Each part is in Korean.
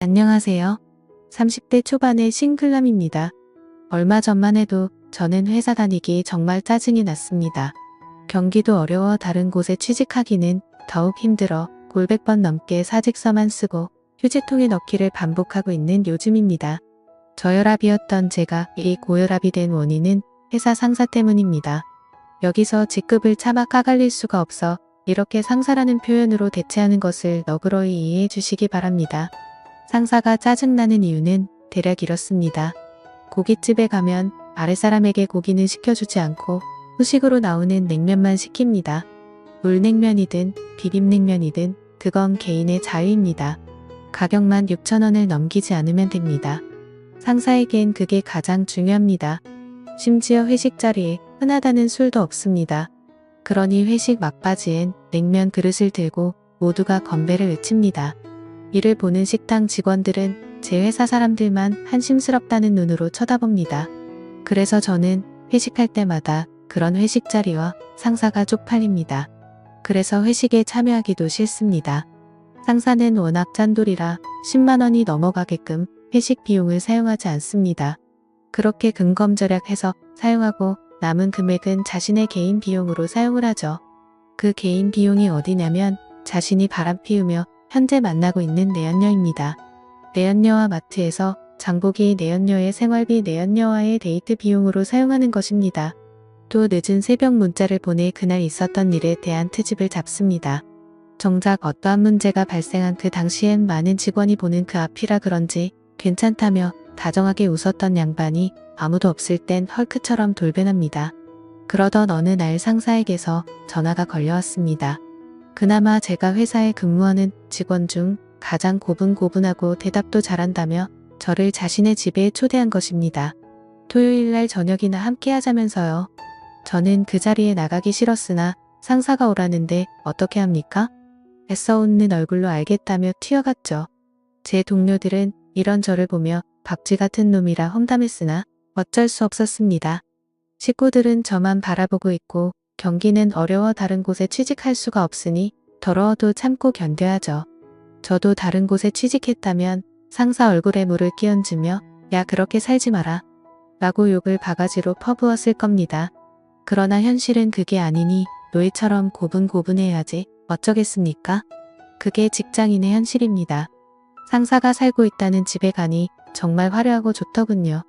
안녕하세요. 30대 초반의 싱글남입니다. 얼마 전만 해도 저는 회사 다니기 정말 짜증이 났습니다. 경기도 어려워 다른 곳에 취직하기는 더욱 힘들어 골백 번 넘게 사직서만 쓰고 휴지통에 넣기를 반복하고 있는 요즘입니다. 저혈압이었던 제가 이 고혈압이 된 원인은 회사 상사 때문입니다. 여기서 직급을 차마 까갈릴 수가 없어 이렇게 상사라는 표현으로 대체하는 것을 너그러이 이해해 주시기 바랍니다. 상사가 짜증나는 이유는 대략 이렇습니다. 고깃집에 가면 아랫사람에게 고기는 시켜주지 않고 후식으로 나오는 냉면만 시킵니다. 물냉면이든 비빔냉면이든 그건 개인의 자유입니다. 가격만 6,000원을 넘기지 않으면 됩니다. 상사에겐 그게 가장 중요합니다. 심지어 회식 자리에 흔하다는 술도 없습니다. 그러니 회식 막바지엔 냉면 그릇을 들고 모두가 건배를 외칩니다. 이를 보는 식당 직원들은 제 회사 사람들만 한심스럽다는 눈으로 쳐다봅니다. 그래서 저는 회식할 때마다 그런 회식 자리와 상사가 쪽팔립니다. 그래서 회식에 참여하기도 싫습니다. 상사는 워낙 짠돌이라 10만 원이 넘어가게끔 회식 비용을 사용하지 않습니다. 그렇게 근검절약해서 사용하고 남은 금액은 자신의 개인 비용으로 사용을 하죠. 그 개인 비용이 어디냐면 자신이 바람 피우며 현재 만나고 있는 내연녀입니다. 내연녀와 마트에서 장보기 내연녀의 생활비 내연녀와의 데이트 비용으로 사용하는 것입니다. 또 늦은 새벽 문자를 보내 그날 있었던 일에 대한 트집을 잡습니다. 정작 어떠한 문제가 발생한 그 당시엔 많은 직원이 보는 그 앞이라 그런지 괜찮다며 다정하게 웃었던 양반이 아무도 없을 땐 헐크처럼 돌변합니다. 그러던 어느 날 상사에게서 전화가 걸려왔습니다. 그나마 제가 회사에 근무하는 직원 중 가장 고분고분하고 대답도 잘한다며 저를 자신의 집에 초대한 것입니다. 토요일날 저녁이나 함께 하자면서요. 저는 그 자리에 나가기 싫었으나 상사가 오라는데 어떻게 합니까? 애써 웃는 얼굴로 알겠다며 튀어갔죠. 제 동료들은 이런 저를 보며 박쥐 같은 놈이라 험담했으나 어쩔 수 없었습니다. 식구들은 저만 바라보고 있고 경기는 어려워 다른 곳에 취직할 수가 없으니 더러워도 참고 견뎌야죠. 저도 다른 곳에 취직했다면 상사 얼굴에 물을 끼얹으며 야 그렇게 살지 마라 라고 욕을 바가지로 퍼부었을 겁니다. 그러나 현실은 그게 아니니 노예처럼 고분고분해야지 어쩌겠습니까? 그게 직장인의 현실입니다. 상사가 살고 있다는 집에 가니 정말 화려하고 좋더군요.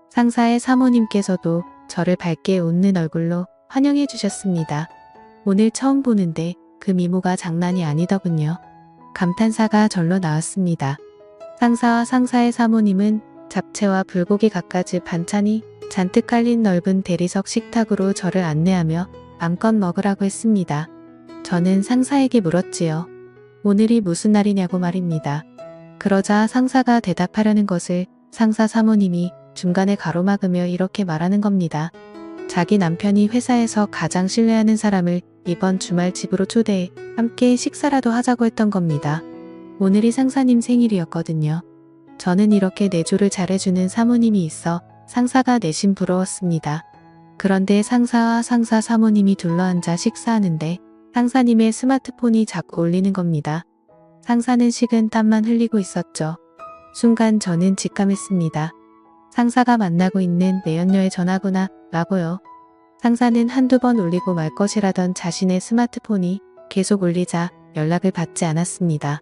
상사의 사모님께서도 저를 밝게 웃는 얼굴로 환영해 주셨습니다. 오늘 처음 보는데 그 미모가 장난이 아니더군요. 감탄사가 절로 나왔습니다. 상사와 상사의 사모님은 잡채와 불고기 갖가지 반찬이 잔뜩 깔린 넓은 대리석 식탁으로 저를 안내하며 맘껏 먹으라고 했습니다. 저는 상사에게 물었지요. 오늘이 무슨 날이냐고 말입니다. 그러자 상사가 대답하려는 것을 상사 사모님이 중간에 가로막으며 이렇게 말하는 겁니다. 자기 남편이 회사에서 가장 신뢰하는 사람을 이번 주말 집으로 초대해 함께 식사라도 하자고 했던 겁니다. 오늘이 상사님 생일이었거든요. 저는 이렇게 내조를 잘해주는 사모님이 있어 상사가 내심 부러웠습니다. 그런데 상사와 상사 사모님이 둘러앉아 식사하는데 상사님의 스마트폰이 자꾸 울리는 겁니다. 상사는 식은 땀만 흘리고 있었죠. 순간 저는 직감했습니다. 상사가 만나고 있는 내연녀의 전화구나 라고요. 상사는 한두 번 울리고 말 것이라던 자신의 스마트폰이 계속 울리자 연락을 받지 않았습니다.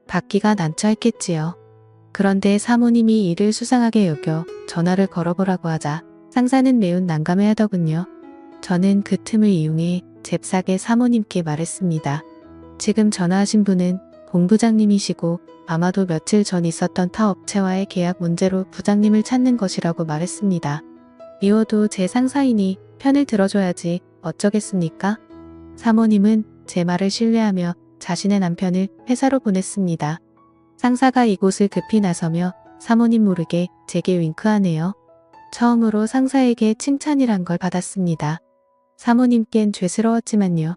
받기가 난처했겠지요. 그런데 사모님이 이를 수상하게 여겨 전화를 걸어보라고 하자 상사는 매우 난감해하더군요. 저는 그 틈을 이용해 잽싸게 사모님께 말했습니다. 지금 전화하신 분은 본부장님이시고 아마도 며칠 전 있었던 타 업체와의 계약 문제로 부장님을 찾는 것이라고 말했습니다. 미워도 제 상사이니 편을 들어줘야지 어쩌겠습니까? 사모님은 제 말을 신뢰하며 자신의 남편을 회사로 보냈습니다. 상사가 이곳을 급히 나서며 사모님 모르게 제게 윙크하네요. 처음으로 상사에게 칭찬이란 걸 받았습니다. 사모님께는 죄스러웠지만요.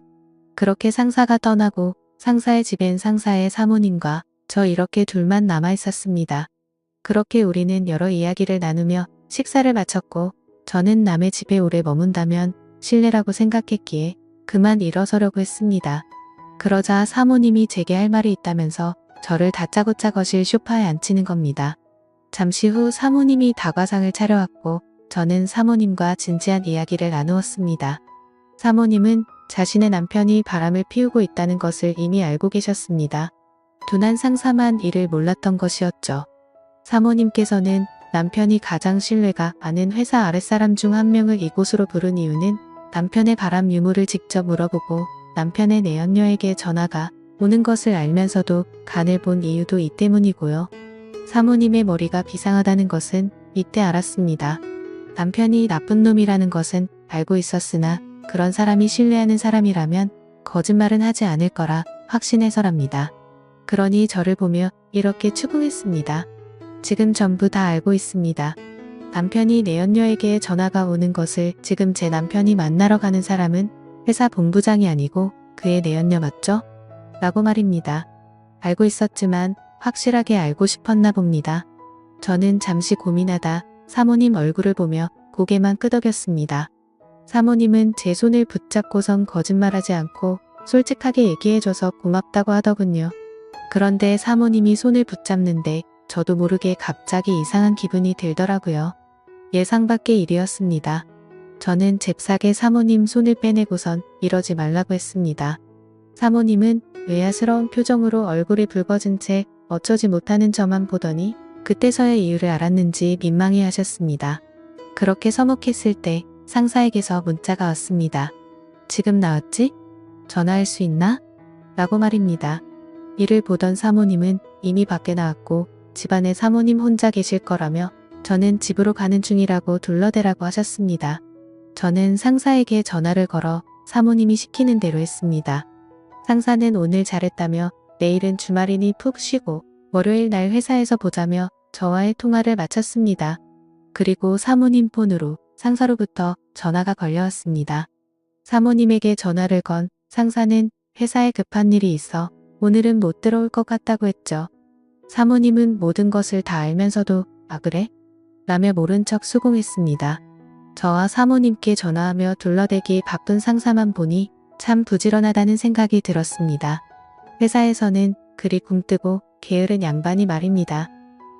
그렇게 상사가 떠나고 상사의 집엔 상사의 사모님과 저 이렇게 둘만 남아 있었습니다. 그렇게 우리는 여러 이야기를 나누며 식사를 마쳤고 저는 남의 집에 오래 머문다면 실례라고 생각했기에 그만 일어서려고 했습니다. 그러자 사모님이 제게 할 말이 있다면서 저를 다짜고짜 거실 소파에 앉히는 겁니다. 잠시 후 사모님이 다과상을 차려왔고 저는 사모님과 진지한 이야기를 나누었습니다. 사모님은 자신의 남편이 바람을 피우고 있다는 것을 이미 알고 계셨습니다. 둔한 상사만 이를 몰랐던 것이었죠. 사모님께서는 남편이 가장 신뢰가 가는 회사 아랫사람 중 한 명을 이곳으로 부른 이유는 남편의 바람 유무를 직접 물어보고 남편의 내연녀에게 전화가 오는 것을 알면서도 간을 본 이유도 이 때문이고요. 사모님의 머리가 비상하다는 것은 이때 알았습니다. 남편이 나쁜 놈이라는 것은 알고 있었으나 그런 사람이 신뢰하는 사람이라면 거짓말은 하지 않을 거라 확신해서랍니다. 그러니 저를 보며 이렇게 추궁했습니다. 지금 전부 다 알고 있습니다. 남편이 내연녀에게 전화가 오는 것을 지금 제 남편이 만나러 가는 사람은 회사 본부장이 아니고 그의 내연녀 맞죠? 라고 말입니다. 알고 있었지만 확실하게 알고 싶었나 봅니다. 저는 잠시 고민하다 사모님 얼굴을 보며 고개만 끄덕였습니다. 사모님은 제 손을 붙잡고선 거짓말하지 않고 솔직하게 얘기해줘서 고맙다고 하더군요. 그런데 사모님이 손을 붙잡는데 저도 모르게 갑자기 이상한 기분이 들더라고요. 예상 밖의 일이었습니다. 저는 잽싸게 사모님 손을 빼내고선 이러지 말라고 했습니다. 사모님은 의아스러운 표정으로 얼굴이 붉어진 채 어쩌지 못하는 저만 보더니 그때서야 이유를 알았는지 민망해 하셨습니다. 그렇게 서먹했을 때 상사에게서 문자가 왔습니다. 지금 나왔지? 전화할 수 있나? 라고 말입니다. 이를 보던 사모님은 이미 밖에 나왔고 집안에 사모님 혼자 계실 거라며 저는 집으로 가는 중이라고 둘러대라고 하셨습니다. 저는 상사에게 전화를 걸어 사모님이 시키는 대로 했습니다. 상사는 오늘 잘했다며 내일은 주말이니 푹 쉬고 월요일 날 회사에서 보자며 저와의 통화를 마쳤습니다. 그리고 사모님 폰으로 상사로부터 전화가 걸려왔습니다. 사모님에게 전화를 건 상사는 회사에 급한 일이 있어 오늘은 못 들어올 것 같다고 했죠. 사모님은 모든 것을 다 알면서도 아 그래? 라며 모른 척 수긍했습니다. 저와 사모님께 전화하며 둘러대기 바쁜 상사만 보니 참 부지런하다는 생각이 들었습니다. 회사에서는 그리 굼뜨고 게으른 양반이 말입니다.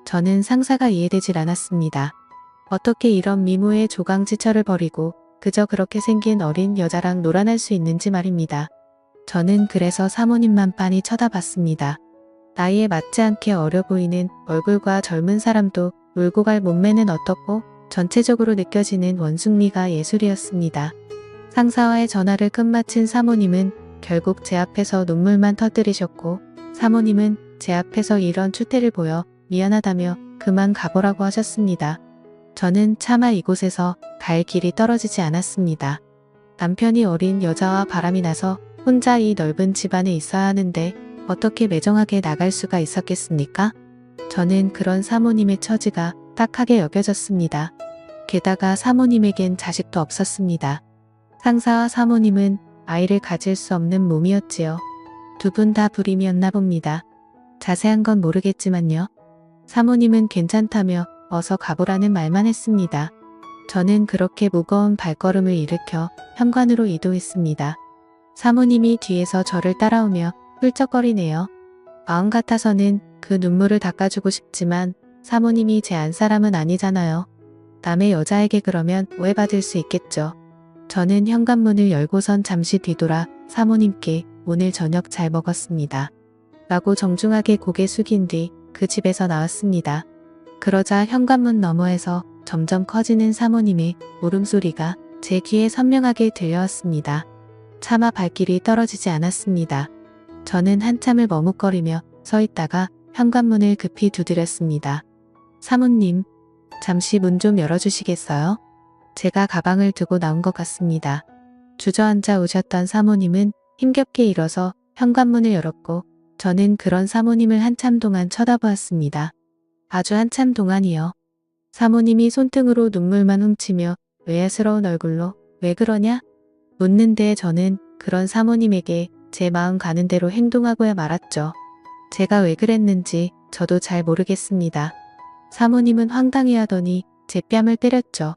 저는 상사가 이해되질 않았습니다. 어떻게 이런 미모의 조강지처를 버리고 그저 그렇게 생긴 어린 여자랑 놀아날 수 있는지 말입니다. 저는 그래서 사모님만 빤히 쳐다봤습니다. 나이에 맞지 않게 어려 보이는 얼굴과 젊은 사람도 울고 갈 몸매는 어떻고 전체적으로 느껴지는 원숭미가 예술이었습니다. 상사와의 전화를 끝마친 사모님은 결국 제 앞에서 눈물만 터뜨리셨고 사모님은 제 앞에서 이런 추태를 보여 미안하다며 그만 가보라고 하셨습니다. 저는 차마 이곳에서 갈 길이 떨어지지 않았습니다. 남편이 어린 여자와 바람이 나서 혼자 이 넓은 집안에 있어야 하는데 어떻게 매정하게 나갈 수가 있었겠습니까? 저는 그런 사모님의 처지가 딱하게 여겨졌습니다. 게다가 사모님에겐 자식도 없었습니다. 상사와 사모님은 아이를 가질 수 없는 몸이었지요. 두 분 다 불임이었나 봅니다. 자세한 건 모르겠지만요. 사모님은 괜찮다며 어서 가보라는 말만 했습니다. 저는 그렇게 무거운 발걸음을 일으켜 현관으로 이동했습니다. 사모님이 뒤에서 저를 따라오며 훌쩍거리네요. 마음 같아서는 그 눈물을 닦아주고 싶지만 사모님이 제 안사람은 아니잖아요. 남의 여자에게 그러면 오해받을 수 있겠죠. 저는 현관문을 열고선 잠시 뒤돌아 사모님께 오늘 저녁 잘 먹었습니다. 라고 정중하게 고개 숙인 뒤 그 집에서 나왔습니다. 그러자 현관문 너머에서 점점 커지는 사모님의 울음소리가 제 귀에 선명하게 들려왔습니다. 차마 발길이 떨어지지 않았습니다. 저는 한참을 머뭇거리며 서 있다가 현관문을 급히 두드렸습니다. 사모님, 잠시 문 좀 열어주시겠어요? 제가 가방을 두고 나온 것 같습니다. 주저앉아 오셨던 사모님은 힘겹게 일어서 현관문을 열었고 저는 그런 사모님을 한참 동안 쳐다보았습니다. 아주 한참 동안이요. 사모님이 손등으로 눈물만 훔치며 의아스러운 얼굴로 왜 그러냐? 묻는데 저는 그런 사모님에게 제 마음 가는 대로 행동하고야 말았죠. 제가 왜 그랬는지 저도 잘 모르겠습니다. 사모님은 황당해하더니 제 뺨을 때렸죠.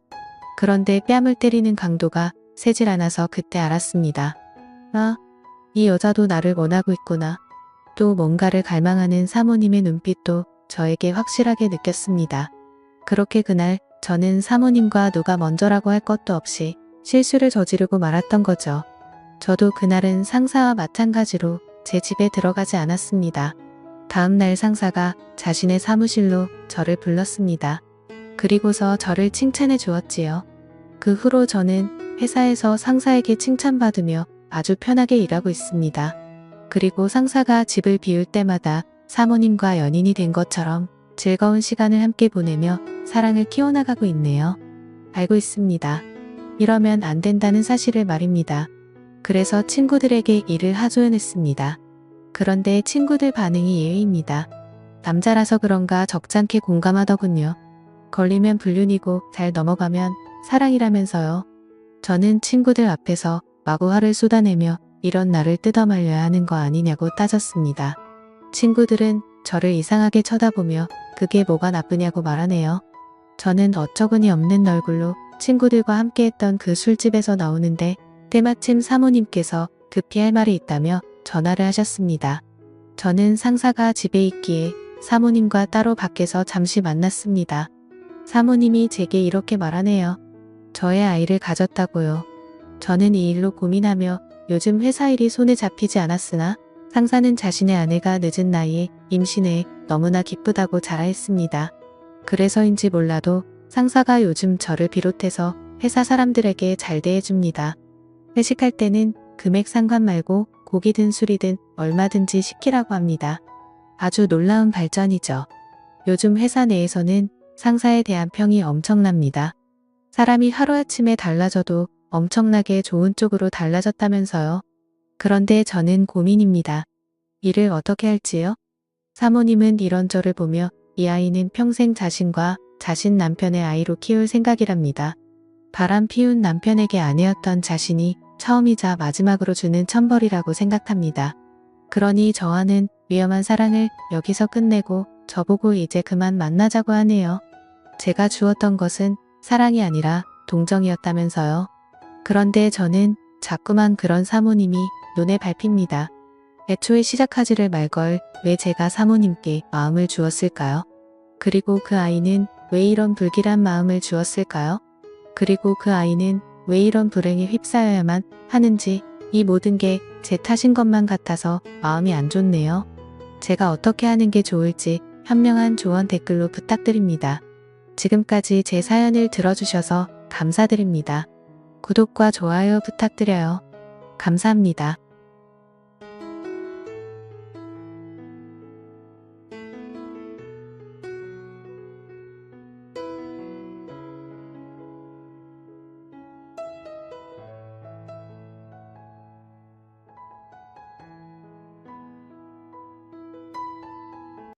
그런데 뺨을 때리는 강도가 세질 않아서 그때 알았습니다. 아, 이 여자도 나를 원하고 있구나. 또 뭔가를 갈망하는 사모님의 눈빛도 저에게 확실하게 느꼈습니다. 그렇게 그날 저는 사모님과 누가 먼저라고 할 것도 없이 실수를 저지르고 말았던 거죠. 저도 그날은 상사와 마찬가지로 제 집에 들어가지 않았습니다. 다음 날 상사가 자신의 사무실로 저를 불렀습니다. 그리고서 저를 칭찬해 주었지요. 그 후로 저는 회사에서 상사에게 칭찬받으며 아주 편하게 일하고 있습니다. 그리고 상사가 집을 비울 때마다 사모님과 연인이 된 것처럼 즐거운 시간을 함께 보내며 사랑을 키워나가고 있네요. 알고 있습니다. 이러면 안 된다는 사실을 말입니다. 그래서 친구들에게 이를 하소연했습니다. 그런데 친구들 반응이 예외입니다. 남자라서 그런가 적잖게 공감하더군요. 걸리면 불륜이고 잘 넘어가면 사랑이라면서요. 저는 친구들 앞에서 마구 화를 쏟아내며 이런 나를 뜯어말려야 하는 거 아니냐고 따졌습니다. 친구들은 저를 이상하게 쳐다보며 그게 뭐가 나쁘냐고 말하네요. 저는 어처구니 없는 얼굴로 친구들과 함께했던 그 술집에서 나오는데 때마침 사모님께서 급히 할 말이 있다며 전화를 하셨습니다. 저는 상사가 집에 있기에 사모님과 따로 밖에서 잠시 만났습니다. 사모님이 제게 이렇게 말하네요. 저의 아이를 가졌다고요. 저는 이 일로 고민하며 요즘 회사 일이 손에 잡히지 않았으나 상사는 자신의 아내가 늦은 나이에 임신해 너무나 기쁘다고 자라했습니다. 그래서인지 몰라도 상사가 요즘 저를 비롯해서 회사 사람들에게 잘 대해줍니다. 회식할 때는 금액 상관 말고 고기든 술이든 얼마든지 시키라고 합니다. 아주 놀라운 발전이죠. 요즘 회사 내에서는 상사에 대한 평이 엄청납니다. 사람이 하루아침에 달라져도 엄청나게 좋은 쪽으로 달라졌다면서요. 그런데 저는 고민입니다. 일을 어떻게 할지요? 사모님은 이런 저를 보며 이 아이는 평생 자신과 자신 남편의 아이로 키울 생각이랍니다. 바람 피운 남편에게 아내였던 자신이 처음이자 마지막으로 주는 천벌이라고 생각합니다. 그러니 저와는 위험한 사랑을 여기서 끝내고 저보고 이제 그만 만나자고 하네요. 제가 주었던 것은 사랑이 아니라 동정이었다면서요. 그런데 저는 자꾸만 그런 사모님이 눈에 밟힙니다. 애초에 시작하지를 말걸 왜 제가 사모님께 마음을 주었을까요? 그리고 그 아이는 왜 이런 불길한 마음을 주었을까요? 그리고 그 아이는 왜 이런 불행에 휩싸여야만 하는지 이 모든 게 제 탓인 것만 같아서 마음이 안 좋네요. 제가 어떻게 하는 게 좋을지 현명한 조언 댓글로 부탁드립니다. 지금까지 제 사연을 들어주셔서 감사드립니다. 구독과 좋아요 부탁드려요. 감사합니다.